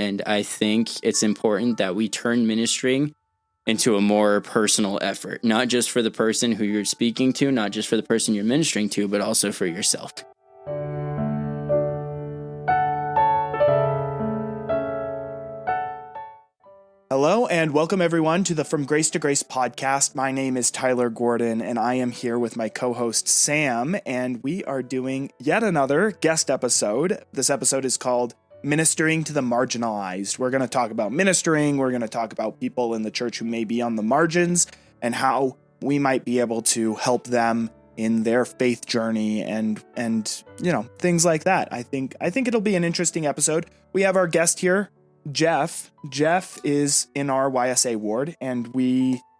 And I think it's important that we turn ministering into a more personal effort, not just for the person who you're speaking to, not just for the person you're ministering to, but also for yourself. Hello and welcome everyone to the From Grace to Grace podcast. My name is Tyler Gordon and I am here with my co-host Sam, and we are doing yet another guest episode. This episode is called Ministering to the Marginalized. We're going to talk about ministering. We're going to talk about people in the church who may be on the margins and how we might be able to help them in their faith journey and things like that. I think it'll be an interesting episode. We have our guest here, Jeff. Jeff is in our YSA ward, and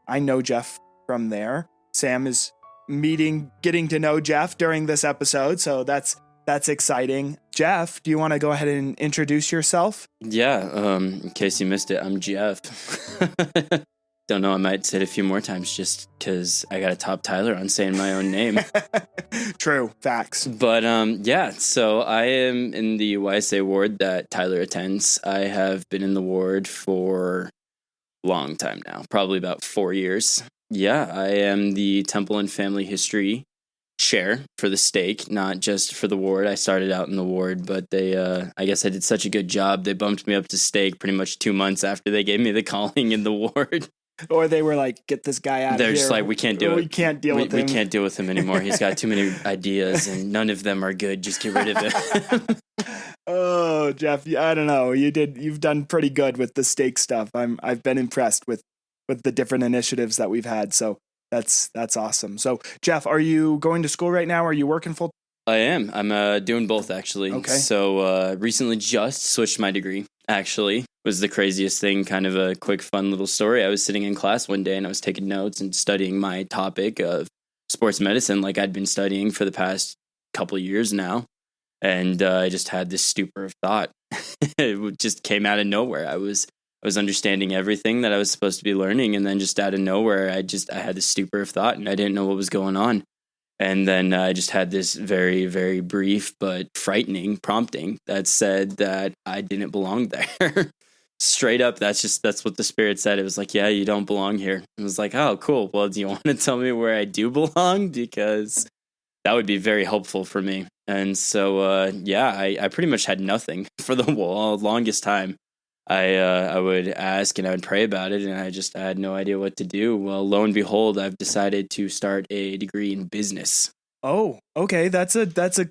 I know Jeff from there. Sam is getting to know Jeff during this episode, so that's exciting. Jeff, do you want to go ahead and introduce yourself? Yeah, in case you missed it, I'm Jeff. Don't know, I might say it a few more times just because I got to top Tyler on saying my own name. True, facts. But so I am in the YSA ward that Tyler attends. I have been in the ward for a long time now, probably about 4 years. Yeah, I am the Temple and Family History chair for the stake, not just for the ward. I started out in the ward, but they, I guess I did such a good job, they bumped me up to stake pretty much 2 months after they gave me the calling in the ward. Or they were like, get this guy out of here. They're just like, we can't do it. We can't deal with him. We can't deal with him anymore. He's got too many ideas and none of them are good. Just get rid of him. Oh, Jeff, I don't know. You've done pretty good with the stake stuff. I've been impressed with the different initiatives that we've had. So that's awesome. So Jeff, are you going to school right now? Are you working full? I am. I'm doing both, actually. Okay. So recently just switched my degree, actually. Was the craziest thing, kind of a quick, fun little story. I was sitting in class one day and I was taking notes and studying my topic of sports medicine like I'd been studying for the past couple of years now. And I just had this stupor of thought. It just came out of nowhere. I was understanding everything that I was supposed to be learning, and then just out of nowhere, I had this stupor of thought and I didn't know what was going on. And then I just had this very, very brief but frightening prompting that said that I didn't belong there. Straight up, that's what the Spirit said. It was like, yeah, you don't belong here. I was like, oh, cool. Well, do you want to tell me where I do belong? Because that would be very helpful for me. And so, I pretty much had nothing for the longest time. I would ask and I would pray about it, and I had no idea what to do. Well, lo and behold, I've decided to start a degree in business. Oh, okay. That's a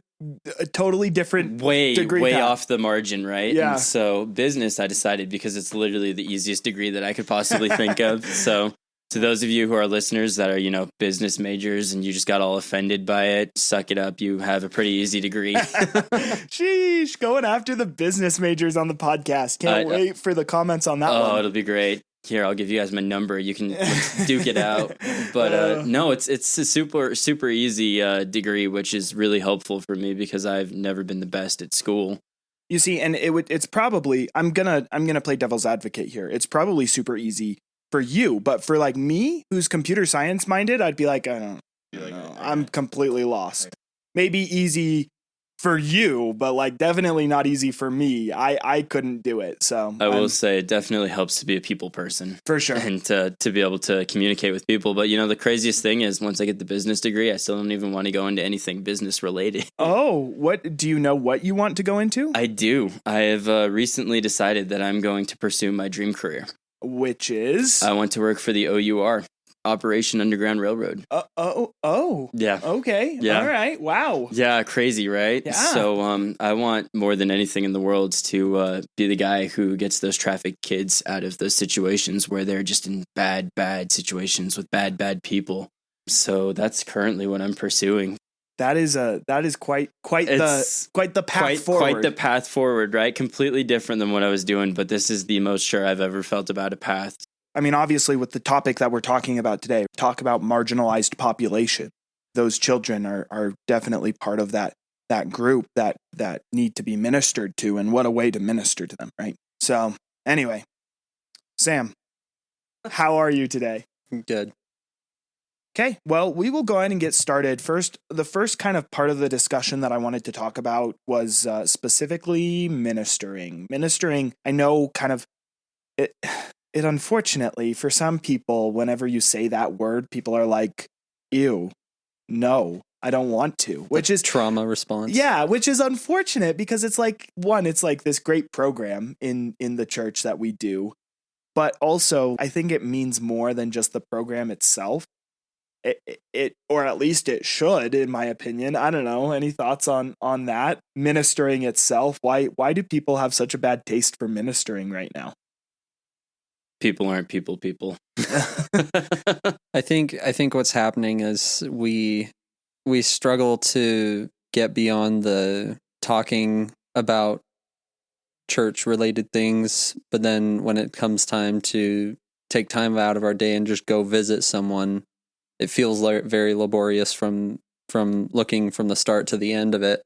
totally different degree way path. Off the margin, right? Yeah. And so business, I decided, because it's literally the easiest degree that I could possibly think of. So to those of you who are listeners that are, business majors and you just got all offended by it, suck it up. You have a pretty easy degree. Sheesh, going after the business majors on the podcast. Can't wait for the comments on that one. Oh, it'll be great. Here, I'll give you guys my number. You can duke it out. But no, it's a super, super easy degree, which is really helpful for me because I've never been the best at school. You see, and it's probably, I'm gonna play devil's advocate here. It's probably super easy for you, but for like me, who's computer science minded, I'd be like, I don't know. I'm completely lost. Maybe easy for you, but like definitely not easy for me. I couldn't do it. So I will say it definitely helps to be a people person. For sure. And to be able to communicate with people. But the craziest thing is once I get the business degree, I still don't even want to go into anything business related. Oh, what do you know what you want to go into? I do. I have recently decided that I'm going to pursue my dream career. Which is? I want to work for the OUR. Operation Underground Railroad. Yeah. Okay. Yeah. All right. Wow. Yeah. Crazy, right? Yeah. So I want more than anything in the world to be the guy who gets those trafficked kids out of those situations where they're just in bad situations with bad people. So that's currently what I'm pursuing. That is quite the path forward. Quite the path forward, right? Completely different than what I was doing, but this is the most sure I've ever felt about a path. I mean, obviously, with the topic that we're talking about today, talk about marginalized population. Those children are definitely part of that group that need to be ministered to, and what a way to minister to them, right? So, anyway, Sam, how are you today? Good. Okay, well, we will go ahead and get started. The first kind of part of the discussion that I wanted to talk about was specifically ministering. Ministering, I know kind of it, it unfortunately, for some people, whenever you say that word, people are like, ew, no, I don't want to, which is trauma response. Yeah, which is unfortunate because it's like, one, it's like this great program in the church that we do, but also I think it means more than just the program itself. It or at least it should, in my opinion. I don't know. Any thoughts on that? Ministering itself. Why do people have such a bad taste for ministering right now? People aren't people. I think what's happening is we struggle to get beyond the talking about church related things, but then when it comes time to take time out of our day and just go visit someone, it feels very laborious from looking from the start to the end of it.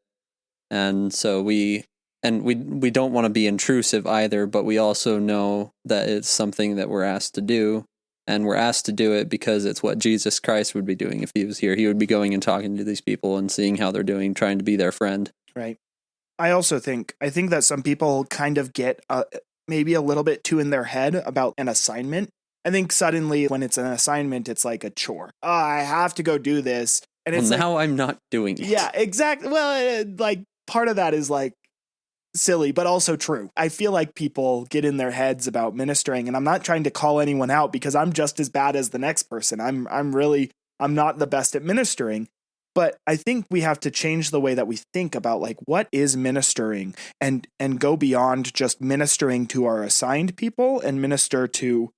And so we don't want to be intrusive either, but we also know that it's something that we're asked to do. And we're asked to do it because it's what Jesus Christ would be doing if he was here. He would be going and talking to these people and seeing how they're doing, trying to be their friend. Right. I think that some people kind of get maybe a little bit too in their head about an assignment. I think suddenly when it's an assignment, it's like a chore. Oh, I have to go do this. And it's now I'm not doing it. Yeah, exactly. Well, like part of that is like silly, but also true. I feel like people get in their heads about ministering, and I'm not trying to call anyone out because I'm just as bad as the next person. I'm not the best at ministering, but I think we have to change the way that we think about like what is ministering and go beyond just ministering to our assigned people and minister to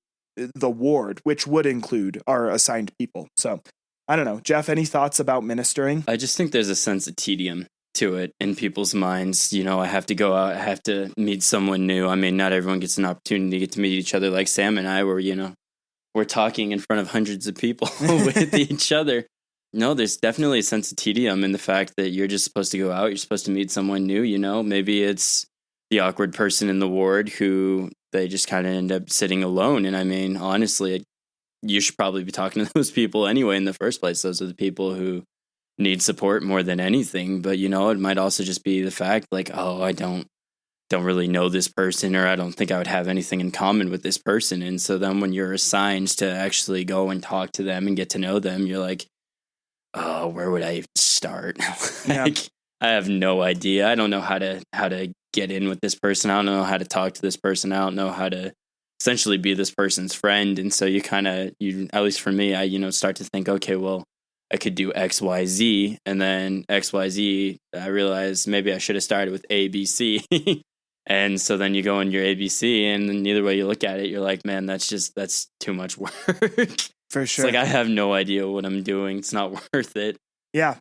the ward, which would include our assigned people. So I don't know. Jeff, any thoughts about ministering? I just think there's a sense of tedium to it in people's minds. You know, I have to go out, I have to meet someone new. I mean, not everyone gets an opportunity to get to meet each other like Sam and I, where, you know, we're talking in front of hundreds of people with each other. No, there's definitely a sense of tedium in the fact that you're just supposed to go out, you're supposed to meet someone new, you know, maybe it's the awkward person in the ward who they just kind of end up sitting alone. And I mean, honestly, you should probably be talking to those people anyway in the first place. Those are the people who need support more than anything. But, you know, it might also just be the fact like, oh, I don't really know this person, or I don't think I would have anything in common with this person. And so then when you're assigned to actually go and talk to them and get to know them, you're like, oh, where would I even start? Like, I have no idea. I don't know how to get in with this person. I don't know how to talk to this person. I don't know how to essentially be this person's friend. And so you at least for me, I start to think, okay, well, I could do X, Y, Z, and then X, Y, Z. I realized maybe I should have started with A, B, C. And so then you go in your ABC, and then either way you look at it, you're like, man, that's too much work. For sure. It's like, I have no idea what I'm doing. It's not worth it. Yeah.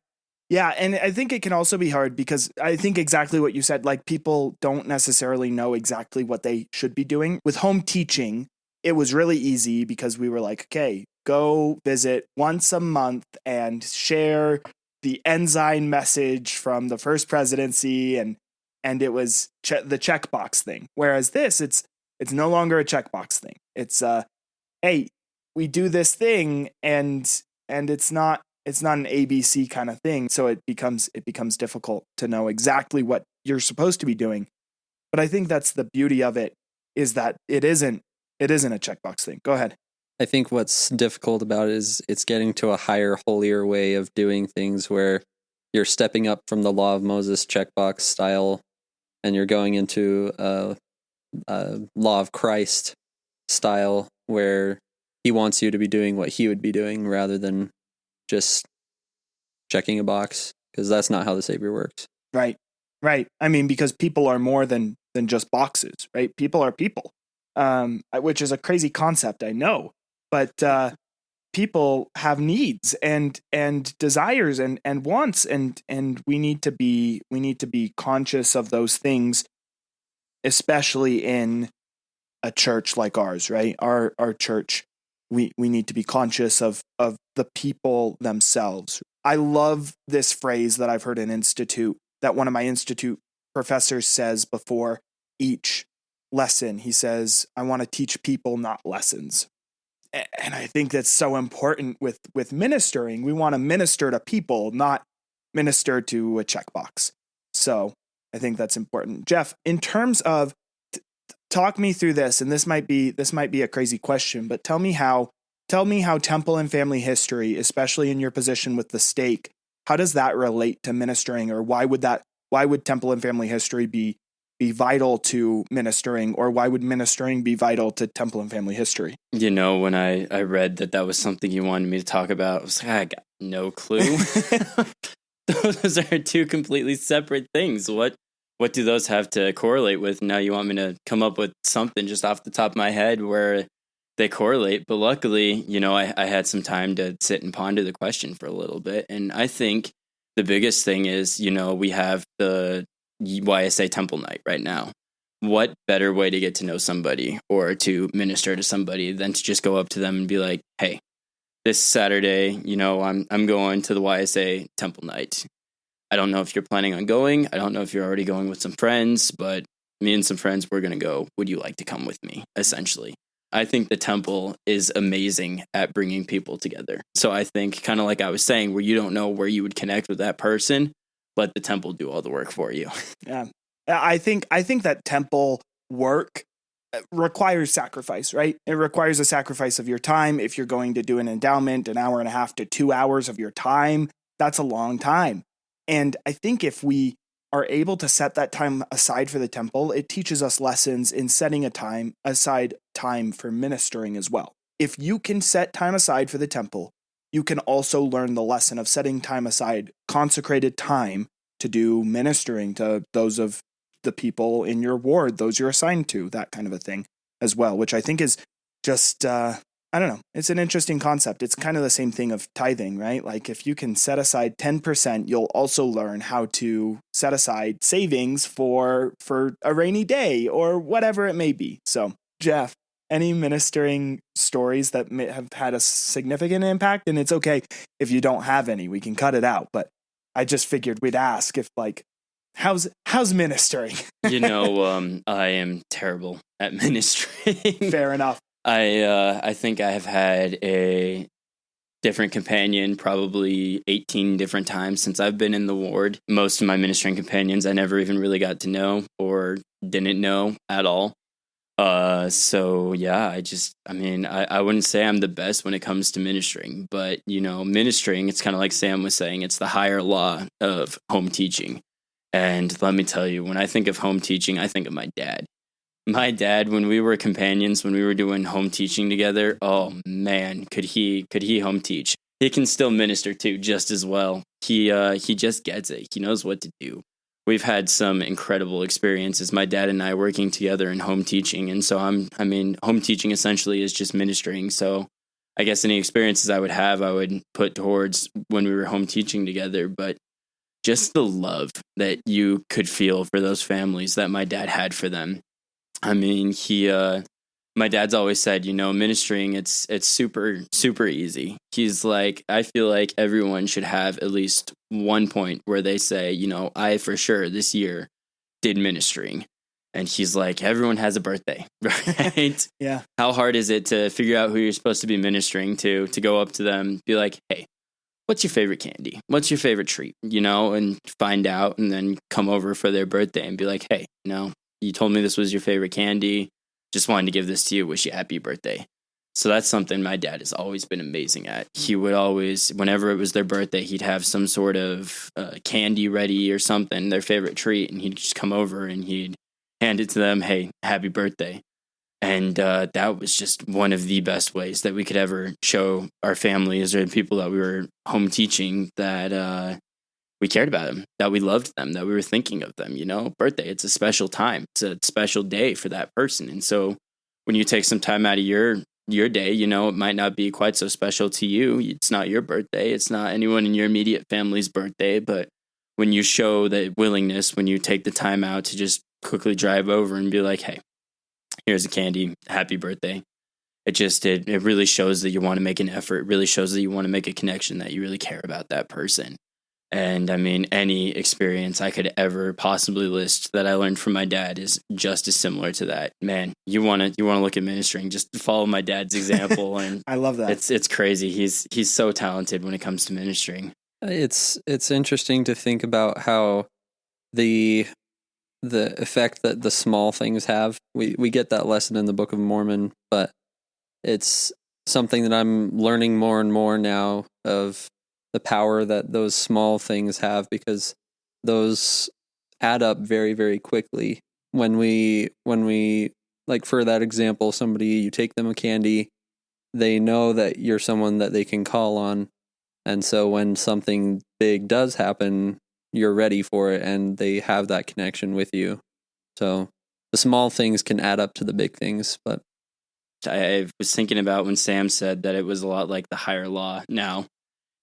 Yeah. And I think it can also be hard because I think exactly what you said, like people don't necessarily know exactly what they should be doing. With home teaching, it was really easy because we were like, okay, go visit once a month and share the ensign message from the first presidency. And it was the checkbox thing. Whereas this, it's no longer a checkbox thing. It's hey, we do this thing, and it's not an ABC kind of thing. So it becomes difficult to know exactly what you're supposed to be doing. But I think that's the beauty of it, is that it isn't a checkbox thing. Go ahead. I think what's difficult about it is it's getting to a higher, holier way of doing things where you're stepping up from the law of Moses checkbox style and you're going into a law of Christ style where he wants you to be doing what he would be doing rather than just checking a box, because that's not how the Savior works. Right. I mean, because people are more than just boxes, right? People are people, which is a crazy concept, I know, but people have needs and desires and wants, and we need to be conscious of those things, especially in a church like ours, right? Our church, we need to be conscious of the people themselves. I love this phrase that I've heard in Institute, that one of my Institute professors says before each lesson. He says, I want to teach people, not lessons. And I think that's so important with ministering. We want to minister to people, not minister to a checkbox. So I think that's important. Jeff, in terms of talk me through this, and this might be a crazy question, but tell me how temple and family history, especially in your position with the stake, how does that relate to ministering, or why would temple and family history be vital to ministering, or why would ministering be vital to temple and family history? You know, when I read that was something you wanted me to talk about, I was like, I got no clue. Those are two completely separate things. What do those have to correlate with? Now you want me to come up with something just off the top of my head where they correlate. But luckily, you know, I had some time to sit and ponder the question for a little bit. And I think the biggest thing is, you know, we have the YSA Temple Night right now. What better way to get to know somebody or to minister to somebody than to just go up to them and be like, hey, this Saturday, you know, I'm going to the YSA Temple Night. I don't know if you're planning on going. I don't know if you're already going with some friends, but me and some friends, we're going to go. Would you like to come with me? Essentially. I think the temple is amazing at bringing people together. So I think, kind of like I was saying, where you don't know where you would connect with that person, let the temple do all the work for you. Yeah. I think that temple work requires sacrifice, right? It requires a sacrifice of your time. If you're going to do an endowment, an hour and a half to 2 hours of your time, that's a long time. And I think if we are able to set that time aside for the temple, it teaches us lessons in setting aside time for ministering as well. If you can set time aside for the temple, you can also learn the lesson of setting time aside, consecrated time to do ministering to those of the people in your ward, those you're assigned to, that kind of a thing as well, which I think is just, I don't know, it's an interesting concept. It's kind of the same thing of tithing, right? Like if you can set aside 10%, you'll also learn how to set aside savings for a rainy day or whatever it may be. So, Jeff, any ministering stories that may have had a significant impact? And it's okay if you don't have any, we can cut it out. But I just figured we'd ask if like, how's ministering? You know, I am terrible at ministering. Fair enough. I think I have had a different companion probably 18 different times since I've been in the ward. Most of my ministering companions I never even really got to know or didn't know at all. So yeah, I wouldn't say I'm the best when it comes to ministering, but you know, ministering, it's kind of like Sam was saying, it's the higher law of home teaching. And let me tell you, when I think of home teaching, I think of my dad. My dad, when we were companions, when we were doing home teaching together, oh man, could he home teach? He can still minister too, just as well. He just gets it. He knows what to do. We've had some incredible experiences, my dad and I working together in home teaching. And so home teaching essentially is just ministering. So I guess any experiences I would put towards when we were home teaching together. But just the love that you could feel for those families that my dad had for them. I mean, my dad's always said, you know, ministering, it's super, super easy. He's like, I feel like everyone should have at least one point where they say, you know, I for sure this year did ministering. And he's like, everyone has a birthday, right? Yeah. How hard is it to figure out who you're supposed to be ministering to go up to them, be like, hey, what's your favorite candy? What's your favorite treat? You know, and find out and then come over for their birthday and be like, hey, you know, you told me this was your favorite candy. Just wanted to give this to you. Wish you happy birthday. So that's something my dad has always been amazing at. He would always, whenever it was their birthday, he'd have some sort of candy ready or something, their favorite treat. And he'd just come over and he'd hand it to them. Hey, happy birthday. And that was just one of the best ways that we could ever show our families or people that we were home teaching that we cared about them, that we loved them, that we were thinking of them. You know, birthday, it's a special time. It's a special day for that person. And so when you take some time out of your day, you know, it might not be quite so special to you. It's not your birthday. It's not anyone in your immediate family's birthday. But when you show the willingness, when you take the time out to just quickly drive over and be like, hey, here's a candy, happy birthday. It really shows that you want to make an effort. It really shows that you want to make a connection, that you really care about that person. And I mean, any experience I could ever possibly list that I learned from my dad is just as similar to that. Man, you want to look at ministering, just follow my dad's example, and I love that. it's crazy. He's so talented when it comes to ministering. It's interesting to think about how the effect that the small things have. We get that lesson in the Book of Mormon, but it's something that I'm learning more and more now of the power that those small things have, because those add up very, very quickly. When we like, for that example, somebody, you take them a candy, they know that you're someone that they can call on. And so when something big does happen, you're ready for it, and they have that connection with you. So the small things can add up to the big things. But I was thinking about when Sam said that it was a lot like the higher law. Now,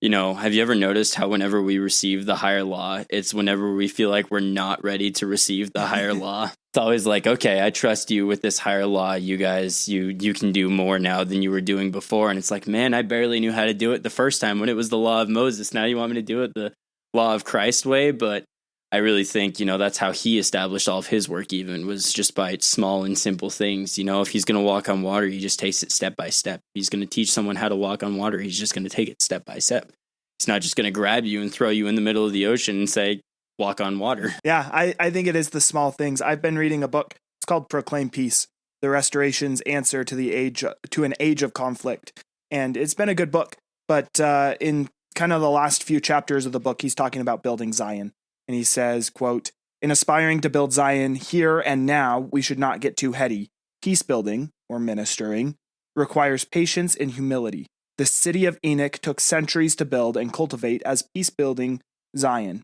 have you ever noticed how whenever we receive the higher law, it's whenever we feel like we're not ready to receive the higher law? It's always like, okay, I trust you with this higher law. You guys, you can do more now than you were doing before. And it's like, man, I barely knew how to do it the first time when it was the law of Moses. Now you want me to do it the law of Christ way? But I really think, that's how he established all of his work, even, was just by small and simple things. If he's going to walk on water, he just takes it step by step. If he's going to teach someone how to walk on water, he's just going to take it step by step. He's not just going to grab you and throw you in the middle of the ocean and say, walk on water. Yeah, I think it is the small things. I've been reading a book. It's called Proclaim Peace, the Restoration's Answer to an Age of Conflict. And it's been a good book. But in kind of the last few chapters of the book, he's talking about building Zion. And he says, quote, "In aspiring to build Zion here and now, we should not get too heady. Peace building, or ministering, requires patience and humility. The city of Enoch took centuries to build and cultivate as peace-building Zion.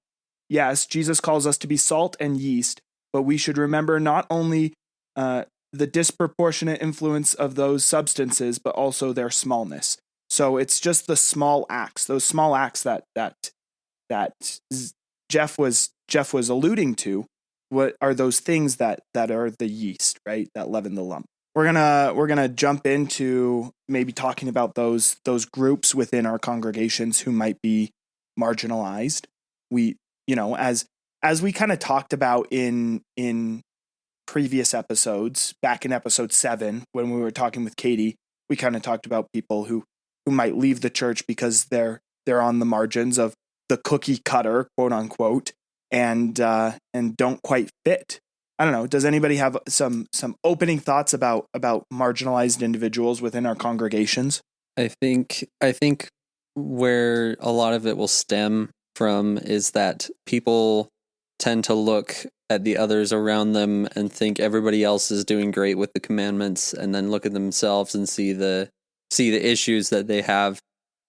Yes, Jesus calls us to be salt and yeast, but we should remember not only the disproportionate influence of those substances, but also their smallness." So it's just the small acts, those small acts that Jeff was alluding to. What are those things that are the yeast, right? That leaven the lump. We're gonna jump into maybe talking about those groups within our congregations who might be marginalized. We, as we kind of talked about in previous episodes, back in episode 7, when we were talking with Katie, we kind of talked about people who might leave the church because they're on the margins of the cookie cutter, quote unquote, and don't quite fit. I don't know. Does anybody have some opening thoughts about marginalized individuals within our congregations? I think where a lot of it will stem from is that people tend to look at the others around them and think everybody else is doing great with the commandments, and then look at themselves and see the issues that they have,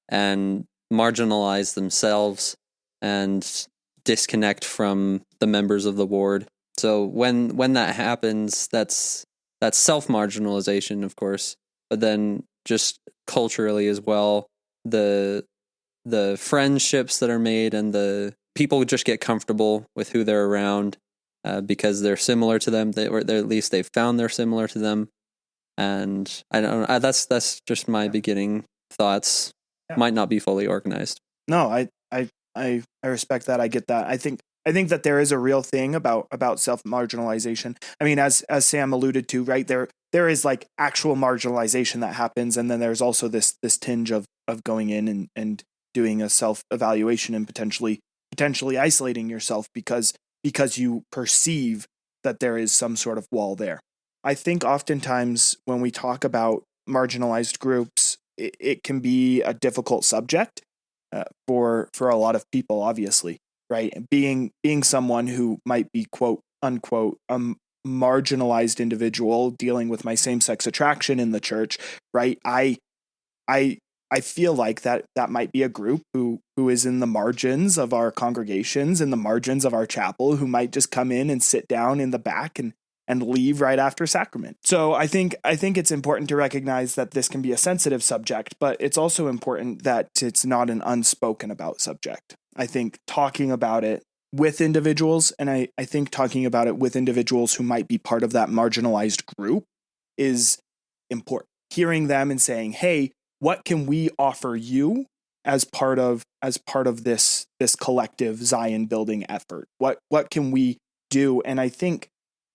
and marginalize themselves and disconnect from the members of the ward. So when that happens, that's self-marginalization, of course, but then just culturally as well, the friendships that are made and the people just get comfortable with who they're around because they're similar to them, or at least they've found they're similar to them. And I don't know, that's just my beginning thoughts. Yeah. Might not be fully organized. No, I respect that. I get that. I think that there is a real thing about self-marginalization. I mean, as Sam alluded to, right, there is like actual marginalization that happens, and then there's also this tinge of going in and doing a self-evaluation and potentially isolating yourself because you perceive that there is some sort of wall there. I think oftentimes when we talk about marginalized groups, it can be a difficult subject for a lot of people, obviously, right? Being someone who might be, quote unquote, a marginalized individual dealing with my same-sex attraction in the church, right? I feel like that might be a group who is in the margins of our congregations, in the margins of our chapel, who might just come in and sit down in the back and leave right after sacrament. So I think it's important to recognize that this can be a sensitive subject, but it's also important that it's not an unspoken about subject. I think talking about it with individuals, and I think talking about it with individuals who might be part of that marginalized group is important. Hearing them and saying, hey, what can we offer you as part of this collective Zion building effort? What can we do? And I think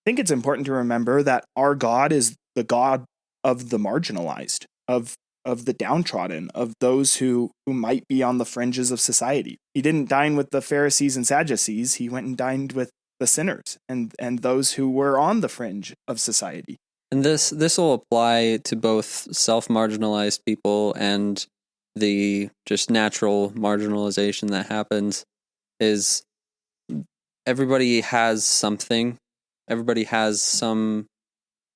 it's important to remember that our God is the God of the marginalized, of the downtrodden, of those who might be on the fringes of society. He didn't dine with the Pharisees and Sadducees. He went and dined with the sinners and those who were on the fringe of society. And this will apply to both self-marginalized people and the just natural marginalization that happens. Is everybody has something. Everybody has some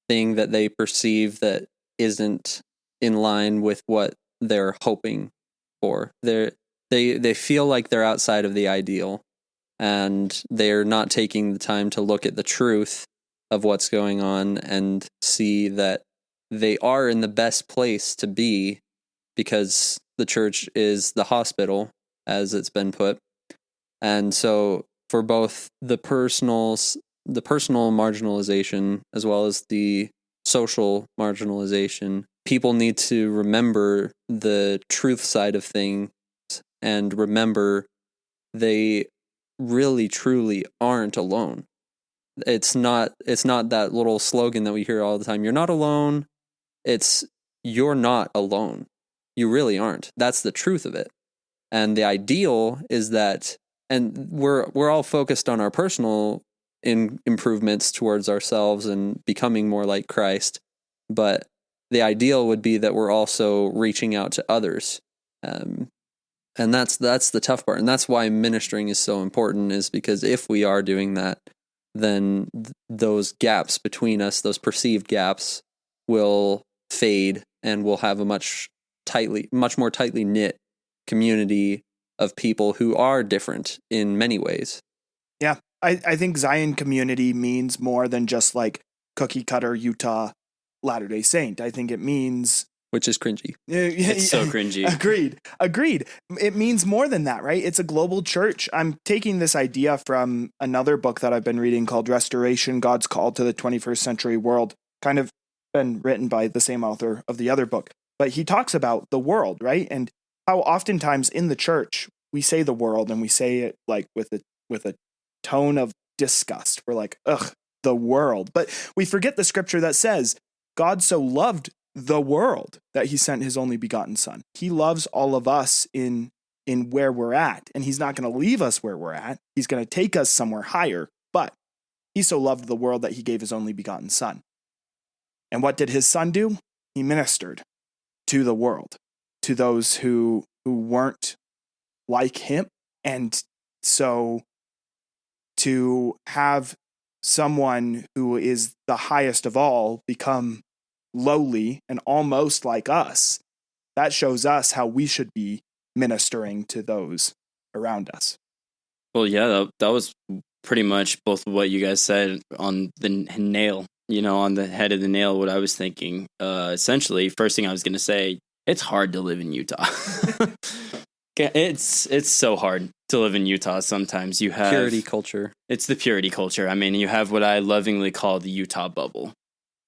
thing that they perceive that isn't in line with what they're hoping for. They feel like they're outside of the ideal, and they're not taking the time to look at the truth of what's going on and see that they are in the best place to be, because the church is the hospital, as it's been put. And so for both the personal marginalization as well as the social marginalization, people need to remember the truth side of things and remember they really truly aren't alone. It's not that little slogan that we hear all the time, you're not alone. It's you're not alone. You really aren't. That's the truth of it. And the ideal is that, and we're all focused on our personal improvements towards ourselves and becoming more like Christ, but the ideal would be that we're also reaching out to others. And that's the tough part. And that's why ministering is so important, is because if we are doing that, then those gaps between us, those perceived gaps, will fade, and we'll have a much more tightly knit community of people who are different in many ways. Yeah, I think Zion community means more than just like cookie cutter Utah Latter-day Saint. I think it means... Which is cringy. It's so cringy. Agreed. It means more than that, right? It's a global church. I'm taking this idea from another book that I've been reading called Restoration, God's Call to the 21st Century World, kind of been written by the same author of the other book. But he talks about the world, right? And how oftentimes in the church, we say the world, and we say it like with a tone of disgust. We're like, ugh, the world. But we forget the scripture that says, God so loved the world that he sent his only begotten son. He loves all of us in where we're at, and he's not going to leave us where we're at. He's going to take us somewhere higher, but he so loved the world that he gave his only begotten son. And what did his son do? He ministered to the world, to those who weren't like him. And so to have someone who is the highest of all become lowly and almost like us, that shows us how we should be ministering to those around us. Well, yeah, that was pretty much both of what you guys said on the nail, on the head of the nail, what I was thinking. Essentially, first thing I was going to say, it's hard to live in Utah. It's so hard to live in Utah sometimes. You have purity culture. It's the purity culture. I mean, you have what I lovingly call the Utah bubble,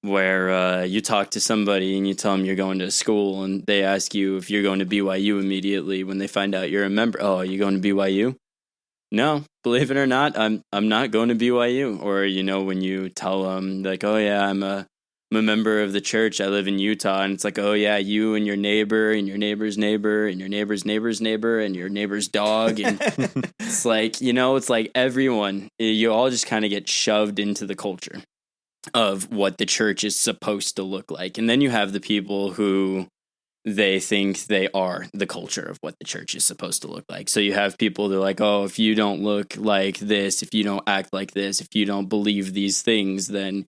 where you talk to somebody and you tell them you're going to school, and they ask you if you're going to BYU immediately when they find out you're a member. Oh, are you going to BYU? No, believe it or not, I'm not going to BYU. Or, when you tell them like, oh yeah, I'm a member of the church, I live in Utah, and it's like, oh yeah, you and your neighbor and your neighbor's neighbor and your neighbor's neighbor's neighbor and your neighbor's dog, and it's like, it's like everyone, you all just kind of get shoved into the culture of what the church is supposed to look like. And then you have the people who they think they are the culture of what the church is supposed to look like. So you have people that are like, oh, if you don't look like this, if you don't act like this, if you don't believe these things, then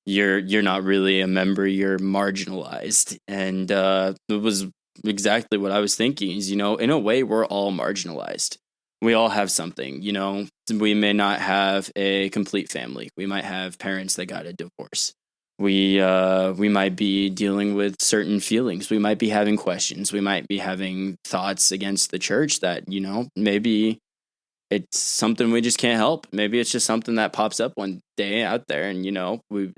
you're not really a member, you're marginalized. And it was exactly what I was thinking is, in a way, we're all marginalized. We all have something, we may not have a complete family. We might have parents that got a divorce. We might be dealing with certain feelings. We might be having questions. We might be having thoughts against the church that, maybe it's something we just can't help. Maybe it's just something that pops up one day out there, and,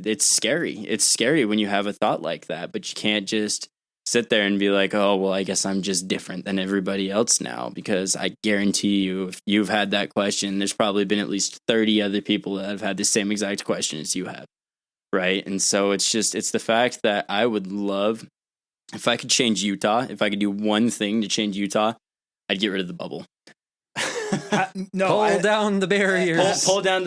it's scary. It's scary when you have a thought like that, but you can't just sit there and be like, oh, well, I guess I'm just different than everybody else now, because I guarantee you, if you've had that question, there's probably been at least 30 other people that have had the same exact question as you have. Right. And so it's the fact that I would love, if I could change Utah, if I could do one thing to change Utah, I'd get rid of the bubble. Pull down the barriers. Pull down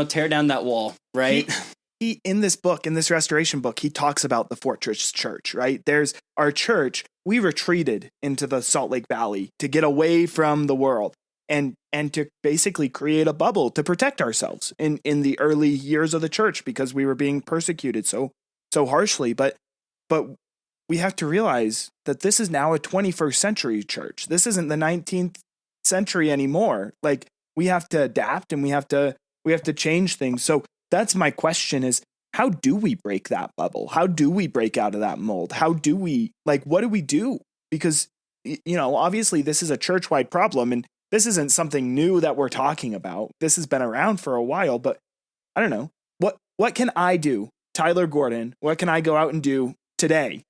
tear down that wall, right? He in this book, in this restoration book, he talks about the Fortress Church, right? There's our church. We retreated into the Salt Lake Valley to get away from the world and to basically create a bubble to protect ourselves in the early years of the church, because we were being persecuted so harshly. But we have to realize that this is now a 21st century church. This isn't the 19th century anymore. Like, we have to adapt and we have to change things. So that's my question, is how do we break that bubble? How do we break out of that mold? How do we, what do we do? Because, obviously this is a church-wide problem, and this isn't something new that we're talking about. This has been around for a while, but I don't know. What can I do, Tyler Gordon? What can I go out and do today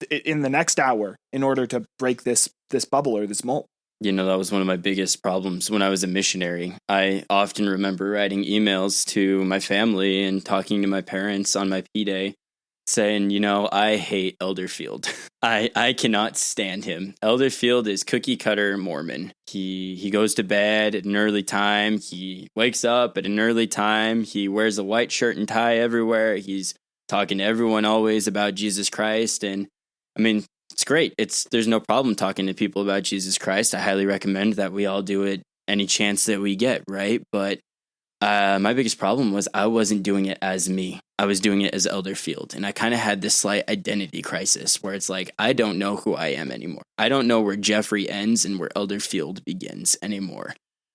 in the next hour in order to break this bubble or this mold? That was one of my biggest problems when I was a missionary. I often remember writing emails to my family and talking to my parents on my P-Day saying, I hate Elderfield. I cannot stand him. Elderfield is cookie cutter Mormon. He goes to bed at an early time. He wakes up at an early time. He wears a white shirt and tie everywhere. He's talking to everyone always about Jesus Christ. And I mean, it's great. There's no problem talking to people about Jesus Christ. I highly recommend that we all do it any chance that we get, right? But my biggest problem was I wasn't doing it as me. I was doing it as Elderfield. And I kind of had this slight identity crisis where it's like, I don't know who I am anymore. I don't know where Jeffrey ends and where Elderfield begins anymore.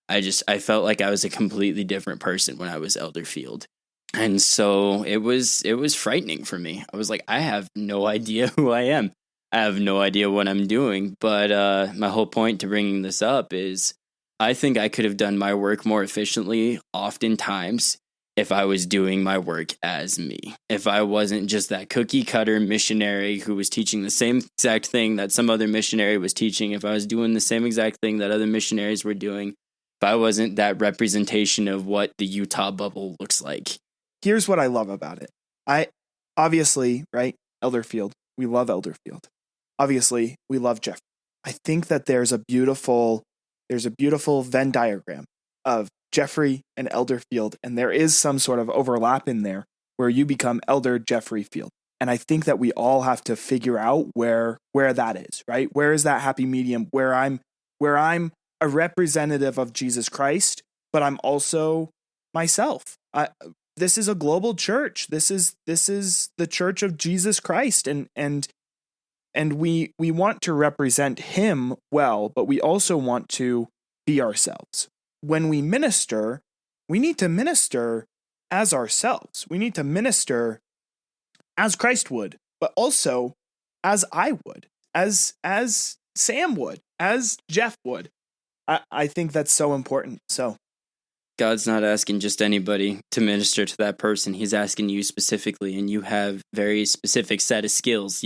I felt like I was a completely different person when I was Elderfield. And so it was frightening for me. I was like, I have no idea who I am. I have no idea what I'm doing. But my whole point to bringing this up is I think I could have done my work more efficiently oftentimes if I was doing my work as me. If I wasn't just that cookie cutter missionary who was teaching the same exact thing that some other missionary was teaching, if I was doing the same exact thing that other missionaries were doing, if I wasn't that representation of what the Utah bubble looks like. Here's what I love about it. Obviously, right, Elderfield, we love Elderfield. Obviously, we love Jeff. I think that there's a beautiful Venn diagram of Jeffrey and Elderfield, and there is some sort of overlap in there where you become Elder Jeffrey Field. And I think that we all have to figure out where that is, right? Where is that happy medium where I'm a representative of Jesus Christ, but I'm also myself. This is a global church. This is the church of Jesus Christ, and we want to represent him well, but we also want to be ourselves. When we minister, we need to minister as ourselves. We need to minister as Christ would, but also as I would, as Sam would, as Jeff would. I think that's so important. So God's not asking just anybody to minister to that person. He's asking you specifically, and you have very specific set of skills,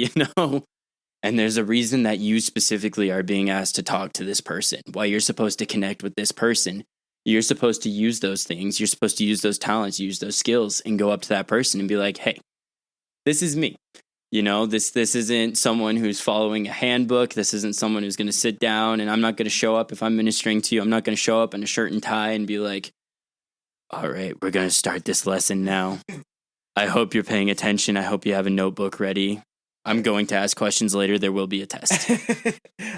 And there's a reason that you specifically are being asked to talk to this person, why you're supposed to connect with this person. You're supposed to use those things. You're supposed to use those talents, use those skills, and go up to that person and be like, hey, this is me. This isn't someone who's following a handbook. This isn't someone who's going to sit down, and I'm not going to show up if I'm ministering to you. I'm not going to show up in a shirt and tie and be like, all right, we're going to start this lesson now. I hope you're paying attention. I hope you have a notebook ready. I'm going to ask questions later. There will be a test.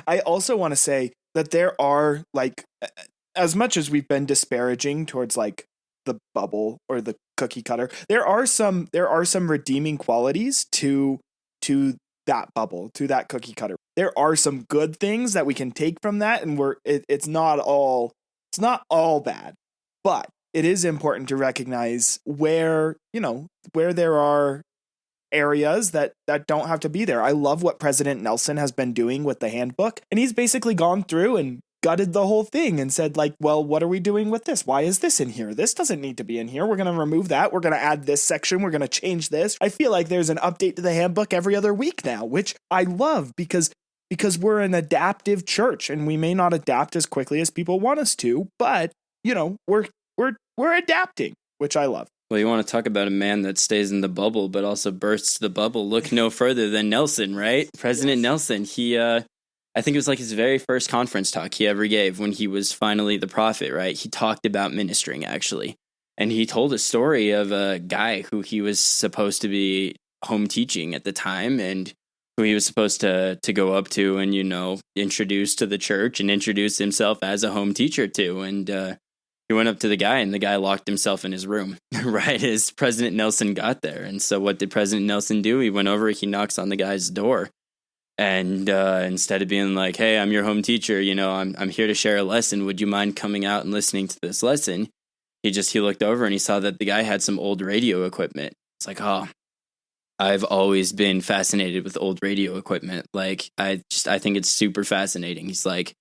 I also want to say that there are, as much as we've been disparaging towards the bubble or the cookie cutter, there are some redeeming qualities to that bubble, to that cookie cutter. There are some good things that we can take from that, and it's not all bad, but it is important to recognize where there are areas that don't have to be there. I love what President Nelson has been doing with the handbook, and he's basically gone through and gutted the whole thing and said, like, well, what are we doing with this? Why is this in here? This doesn't need to be in here. We're going to remove that. We're going to add this section. We're going to change this. I feel like there's an update to the handbook every other week now, which I love because we're an adaptive church, and we may not adapt as quickly as people want us to, but we're adapting, which I love. Well, you want to talk about a man that stays in the bubble, but also bursts the bubble. Look no further than Nelson, right? President Nelson. He, I think it was like his very first conference talk he ever gave when he was finally the prophet, right? He talked about ministering, actually. And he told a story of a guy who he was supposed to be home teaching at the time, and who he was supposed to go up to and, introduce to the church and introduce himself as a home teacher to. And he went up to the guy, and the guy locked himself in his room right as President Nelson got there. And so what did President Nelson do? He went over, he knocks on the guy's door. And instead of being like, hey, I'm your home teacher, I'm here to share a lesson. Would you mind coming out and listening to this lesson? He looked over and he saw that the guy had some old radio equipment. It's like, oh, I've always been fascinated with old radio equipment. Like, I think it's super fascinating. He's like,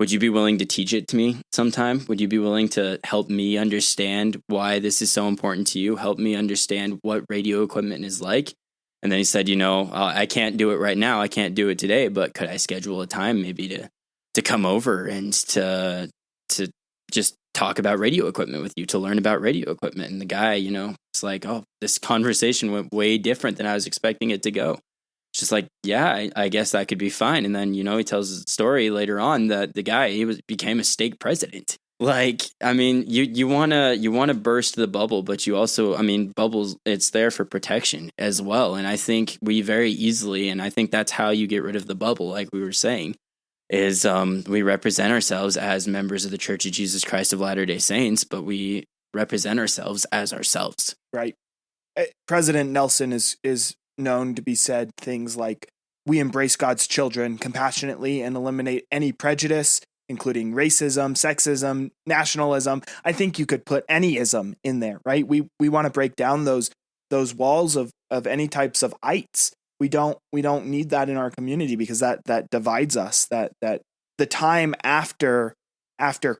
would you be willing to teach it to me sometime? Would you be willing to help me understand why this is so important to you? Help me understand what radio equipment is like? And then he said, I can't do it right now. I can't do it today, but could I schedule a time maybe to come over and to just talk about radio equipment with you, to learn about radio equipment? And the guy, it's like, oh, this conversation went way different than I was expecting it to go. It's just like, yeah, I guess that could be fine. And then, he tells a story later on that the guy, became a stake president. Like, I mean, you wanna burst the bubble, but you also, bubbles, it's there for protection as well. And I think we very easily, and I think that's how you get rid of the bubble, like we were saying, is we represent ourselves as members of the Church of Jesus Christ of Latter-day Saints, but we represent ourselves as ourselves. Right. President Nelson is known to be said things like, we embrace God's children compassionately and eliminate any prejudice, including racism, sexism, nationalism. I think you could put any ism in there, right? We want to break down those walls of any types of ites. We don't need that in our community, because that divides us. That the time after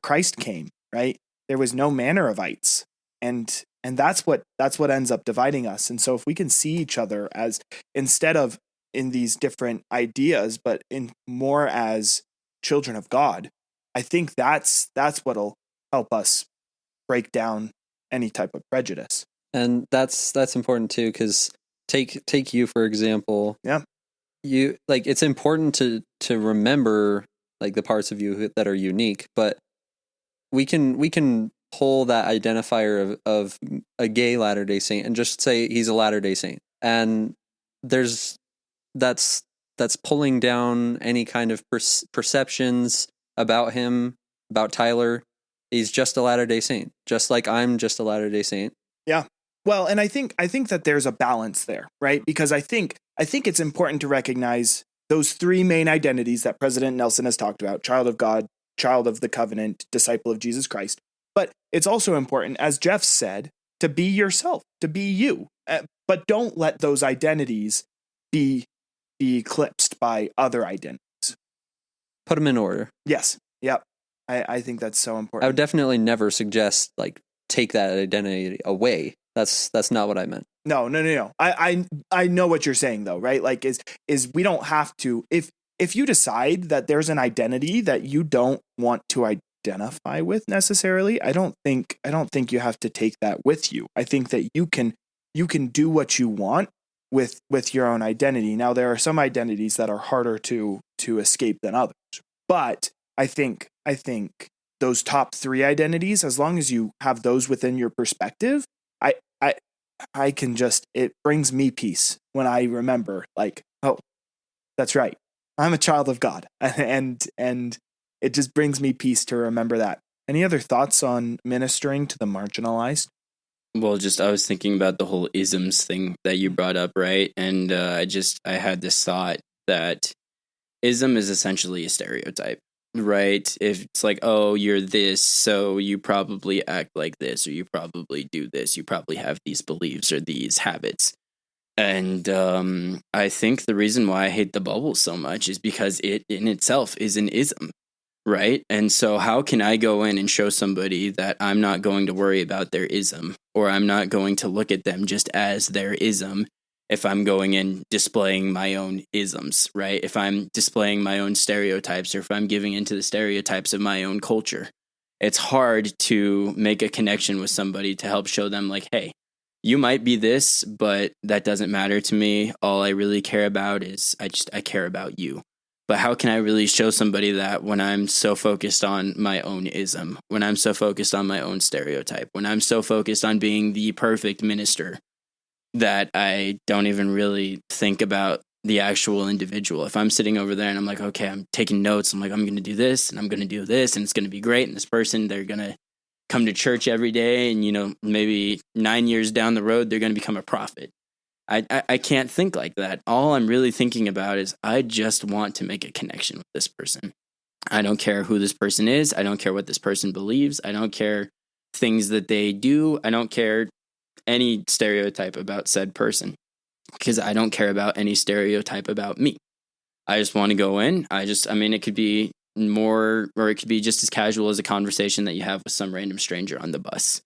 Christ came, right? There was no manner of ites. And that's what ends up dividing us. And so if we can see each other as, instead of in these different ideas, but in more as children of God, I think that's what'll help us break down any type of prejudice. And that's important too, because take you for example. Yeah. You, like, it's important to remember, like, the parts of you that are unique, but we can pull that identifier of a gay Latter-day Saint and just say he's a Latter-day Saint. And that's pulling down any kind of perceptions about him, about Tyler. He's just a Latter-day Saint, just like I'm just a Latter-day Saint. Yeah. Well, and I think that there's a balance there, right? Because I think it's important to recognize those three main identities that President Nelson has talked about: child of God, child of the covenant, disciple of Jesus Christ. But it's also important, as Jeff said, to be yourself, to be you. But don't let those identities be eclipsed by other identities. Put them in order. Yes. Yep. I think that's so important. I would definitely never suggest, like, take that identity away. That's not what I meant. No. I know what you're saying though, right? Like, is we don't have to, if you decide that there's an identity that you don't want to identify with necessarily, I don't think you have to take that with you. I think that you can do what you want with your own identity. Now, there are some identities that are harder to escape than others, but I think those top three identities, as long as you have those within your perspective, I can just, it brings me peace when I remember, like, oh, that's right, I'm a child of God, and it just brings me peace to remember that. Any other thoughts on ministering to the marginalized? Well, I was thinking about the whole isms thing that you brought up, right? And I had this thought that ism is essentially a stereotype, right? If it's like, oh, you're this, so you probably act like this, or you probably do this, you probably have these beliefs or these habits. And I think the reason why I hate the bubble so much is because it in itself is an ism. right? And so how can I go in and show somebody that I'm not going to worry about their ism, or I'm not going to look at them just as their ism if I'm going in displaying my own isms, right? If I'm displaying my own stereotypes, or if I'm giving into the stereotypes of my own culture. It's hard to make a connection with somebody to help show them like, hey, you might be this, but that doesn't matter to me. All I really care about is I care about you. But how can I really show somebody that when I'm so focused on my own ism, when I'm so focused on my own stereotype, when I'm so focused on being the perfect minister that I don't even really think about the actual individual? If I'm sitting over there and I'm like, okay, I'm taking notes, I'm like, I'm going to do this and I'm going to do this and it's going to be great. And this person, they're going to come to church every day. And, maybe 9 years down the road, they're going to become a prophet. I can't think like that. All I'm really thinking about is I just want to make a connection with this person. I don't care who this person is. I don't care what this person believes. I don't care things that they do. I don't care any stereotype about said person, because I don't care about any stereotype about me. I just want to go in. It could be more, or it could be just as casual as a conversation that you have with some random stranger on the bus.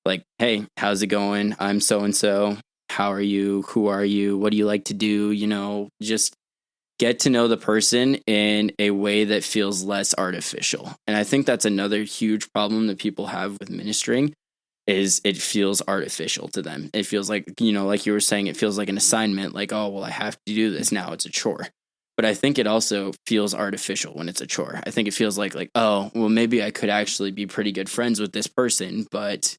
Like, hey, how's it going? I'm so-and-so. How are you? Who are you? What do you like to do? Just get to know the person in a way that feels less artificial. And I think that's another huge problem that people have with ministering, is it feels artificial to them. It feels like, like you were saying, it feels like an assignment, like, oh, well, I have to do this now. It's a chore. But I think it also feels artificial when it's a chore. I think it feels like, oh, well, maybe I could actually be pretty good friends with this person, but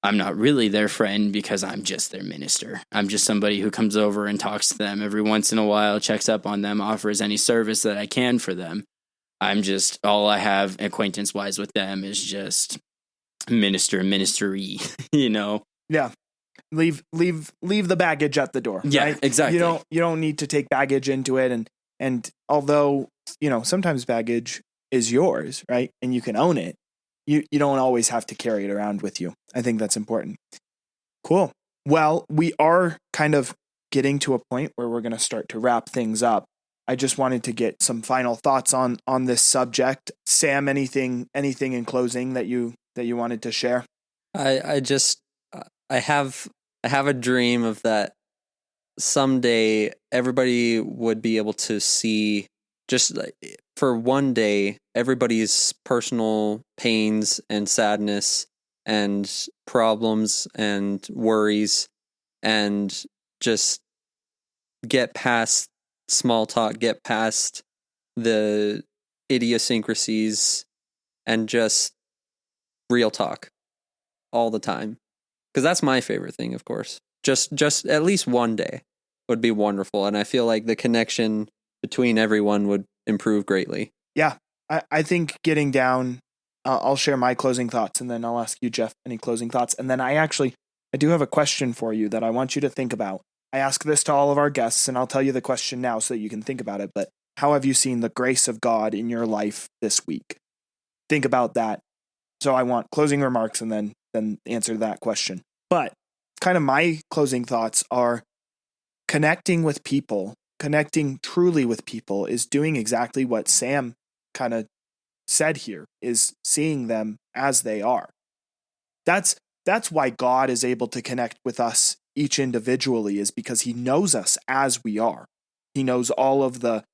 I'm not really their friend because I'm just their minister. I'm just somebody who comes over and talks to them every once in a while, checks up on them, offers any service that I can for them. All I have acquaintance-wise with them is just ministry, Yeah. Leave the baggage at the door. Yeah, right? exactly. You don't need to take baggage into it. And although, sometimes baggage is yours, right? And you can own it. You don't always have to carry it around with you. I think that's important. Cool. Well, we are kind of getting to a point where we're going to start to wrap things up. I just wanted to get some final thoughts on this subject. Sam, anything in closing that you wanted to share? I have a dream of that someday everybody would be able to see, just like for one day, everybody's personal pains and sadness and problems and worries, and just get past small talk, get past the idiosyncrasies, and just real talk all the time. Because that's my favorite thing, of course. Just at least one day would be wonderful. And I feel like the connection between everyone would improve greatly. Yeah, I think getting down, I'll share my closing thoughts, and then I'll ask you, Jeff, any closing thoughts. And then I do have a question for you that I want you to think about. I ask this to all of our guests, and I'll tell you the question now so that you can think about it. But how have you seen the grace of God in your life this week? Think about that. So I want closing remarks and then answer that question. But kind of my closing thoughts are connecting with people, connecting truly with people is doing exactly what Sam kind of said here, is seeing them as they are. That's why God is able to connect with us each individually, is because he knows us as we are. He knows all of the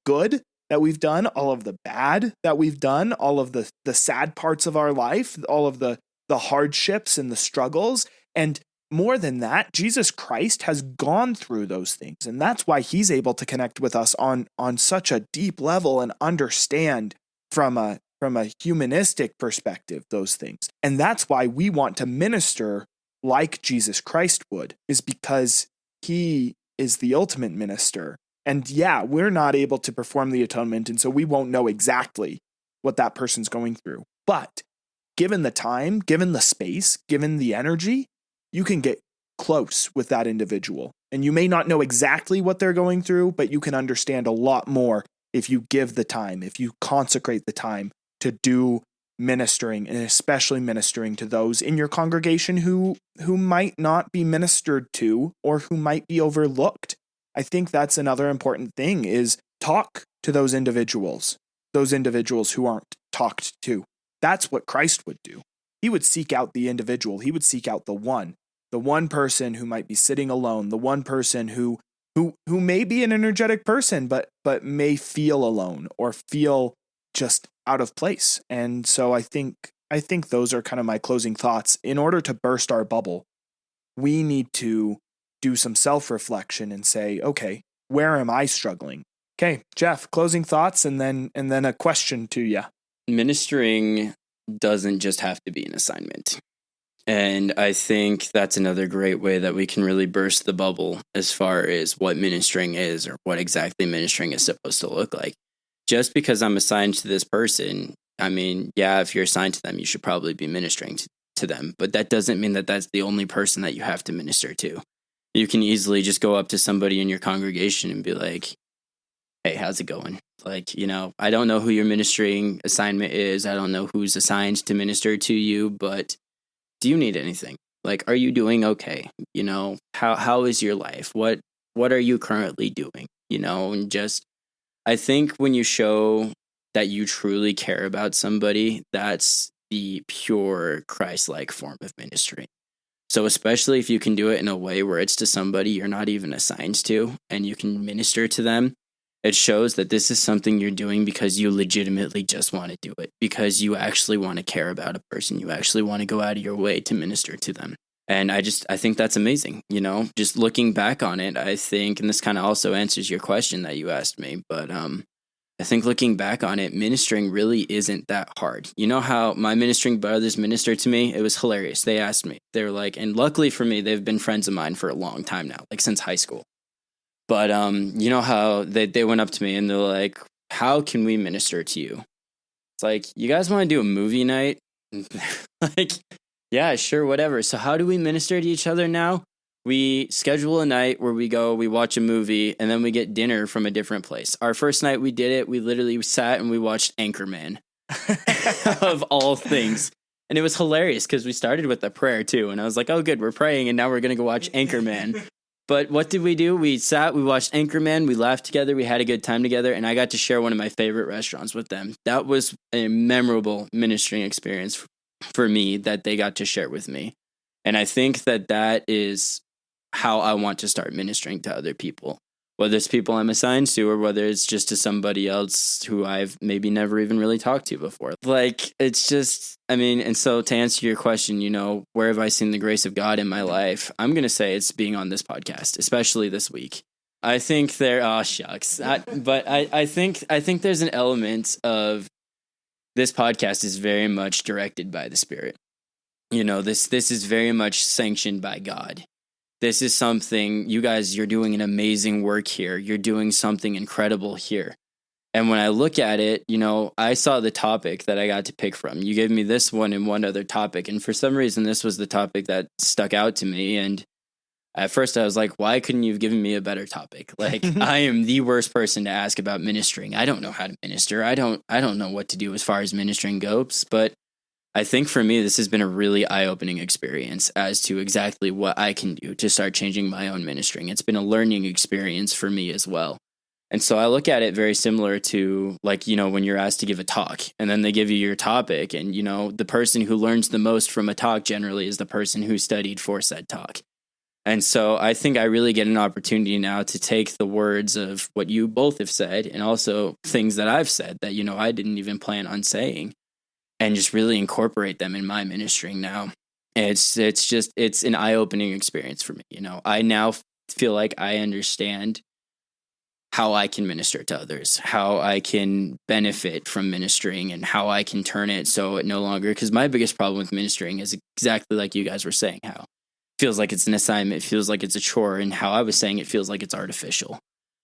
good that we've done, all of the bad that we've done, all of the sad parts of our life, all of the hardships and the struggles. And more than that, Jesus Christ has gone through those things. And that's why he's able to connect with us on such a deep level and understand from a humanistic perspective those things. And that's why we want to minister like Jesus Christ would, is because he is the ultimate minister. And yeah, we're not able to perform the atonement, and so we won't know exactly what that person's going through. But given the time, given the space, given the energy, you can get close with that individual. And you may not know exactly what they're going through, but you can understand a lot more if you give the time, if you consecrate the time to do ministering, and especially ministering to those in your congregation who might not be ministered to or who might be overlooked. I think that's another important thing, is talk to those individuals. those individuals who aren't talked to. That's what Christ would do. He would seek out the individual. He would seek out the one person who might be sitting alone, the one person who may be an energetic person, but may feel alone or feel just out of place. And so I think those are kind of my closing thoughts. In order to burst our bubble, we need to do some self-reflection and say, okay, where am I struggling? Okay, Jeff, closing thoughts and then a question to you. Ministering doesn't just have to be an assignment. And I think that's another great way that we can really burst the bubble as far as what ministering is or what exactly ministering is supposed to look like. Just because I'm assigned to this person, I mean, yeah, if you're assigned to them, you should probably be ministering to them. But that doesn't mean that that's the only person that you have to minister to. You can easily just go up to somebody in your congregation and be like, hey, how's it going? Like, I don't know who your ministering assignment is. I don't know who's assigned to minister to you, but do you need anything? Like, are you doing okay? How is your life? What are you currently doing? And just, I think when you show that you truly care about somebody, that's the pure Christ-like form of ministry. So especially if you can do it in a way where it's to somebody you're not even assigned to and you can minister to them, it shows that this is something you're doing because you legitimately just want to do it, because you actually want to care about a person. You actually want to go out of your way to minister to them. And I think that's amazing. Just looking back on it, I think, and this kind of also answers your question that you asked me, but I think looking back on it, ministering really isn't that hard. You know how my ministering brothers ministered to me? It was hilarious. They asked me, they were like, and luckily for me, they've been friends of mine for a long time now, like since high school. But you know how they went up to me and they're like, how can we minister to you? It's like, you guys want to do a movie night? Like, yeah, sure, whatever. So how do we minister to each other now? We schedule a night where we watch a movie, and then we get dinner from a different place. Our first night we did it, we literally sat and we watched Anchorman, of all things. And it was hilarious because we started with a prayer too. And I was like, oh, good, we're praying, and now we're going to go watch Anchorman. But what did we do? We sat, we watched Anchorman, we laughed together, we had a good time together, and I got to share one of my favorite restaurants with them. That was a memorable ministering experience for me that they got to share with me. And I think that is how I want to start ministering to other people, whether it's people I'm assigned to or whether it's just to somebody else who I've maybe never even really talked to before. Like, it's just, and so to answer your question, where have I seen the grace of God in my life? I'm going to say it's being on this podcast, especially this week. I think shucks. I think there's an element of this podcast is very much directed by the Spirit. This is very much sanctioned by God. This is something, you guys, you're doing an amazing work here. You're doing something incredible here. And when I look at it, I saw the topic that I got to pick from. You gave me this one and one other topic. And for some reason, this was the topic that stuck out to me. And at first I was like, why couldn't you have given me a better topic? Like, I am the worst person to ask about ministering. I don't know how to minister. I don't know what to do as far as ministering goes. But I think for me, this has been a really eye-opening experience as to exactly what I can do to start changing my own ministering. It's been a learning experience for me as well. And so I look at it very similar to, like, when you're asked to give a talk and then they give you your topic, and, the person who learns the most from a talk generally is the person who studied for said talk. And so I think I really get an opportunity now to take the words of what you both have said and also things that I've said that, I didn't even plan on saying, and just really incorporate them in my ministering now. It's an eye-opening experience for me. I now feel like I understand how I can minister to others, how I can benefit from ministering, and how I can turn it so it no longer, because my biggest problem with ministering is exactly like you guys were saying, how it feels like it's an assignment, it feels like it's a chore, and how I was saying it feels like it's artificial.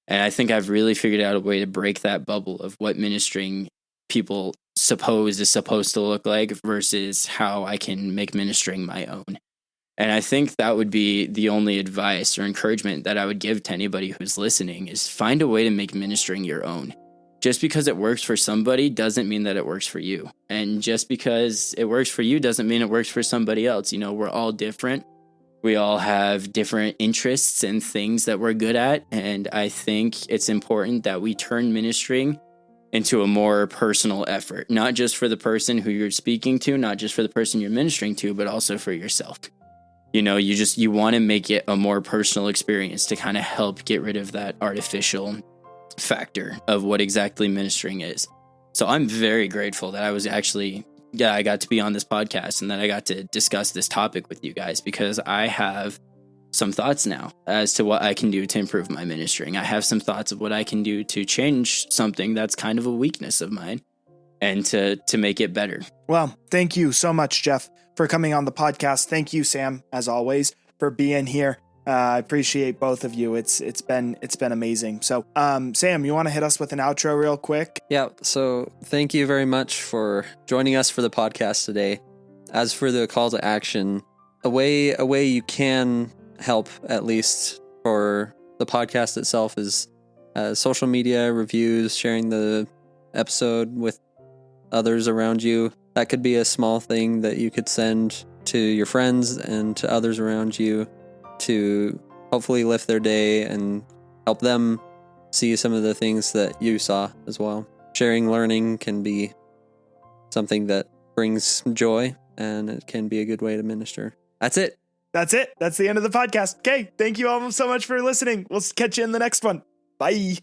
And I think I've really figured out a way to break that bubble of what ministering people is supposed to look like versus how I can make ministering my own. And I think that would be the only advice or encouragement that I would give to anybody who's listening, is find a way to make ministering your own. Just because it works for somebody doesn't mean that it works for you. And just because it works for you doesn't mean it works for somebody else. We're all different. We all have different interests and things that we're good at. And I think it's important that we turn ministering into a more personal effort, not just for the person who you're speaking to, not just for the person you're ministering to, but also for yourself. You know, you want to make it a more personal experience to kind of help get rid of that artificial factor of what exactly ministering is. So I'm very grateful that I got to be on this podcast and that I got to discuss this topic with you guys, because I have some thoughts now as to what I can do to improve my ministering. I have some thoughts of what I can do to change something that's kind of a weakness of mine and to make it better. Well, thank you so much, Jeff, for coming on the podcast. Thank you, Sam, as always, for being here. I appreciate both of you. It's been amazing. So, Sam, you want to hit us with an outro real quick? Yeah. So thank you very much for joining us for the podcast today. As for the call to action, a way you can help, at least for the podcast itself, is social media reviews, sharing the episode with others around you. That could be a small thing that you could send to your friends and to others around you to hopefully lift their day and help them see some of the things that you saw as well. Sharing learning can be something that brings joy, and it can be a good way to minister. That's it. That's it. That's the end of the podcast. Okay. Thank you all so much for listening. We'll catch you in the next one. Bye.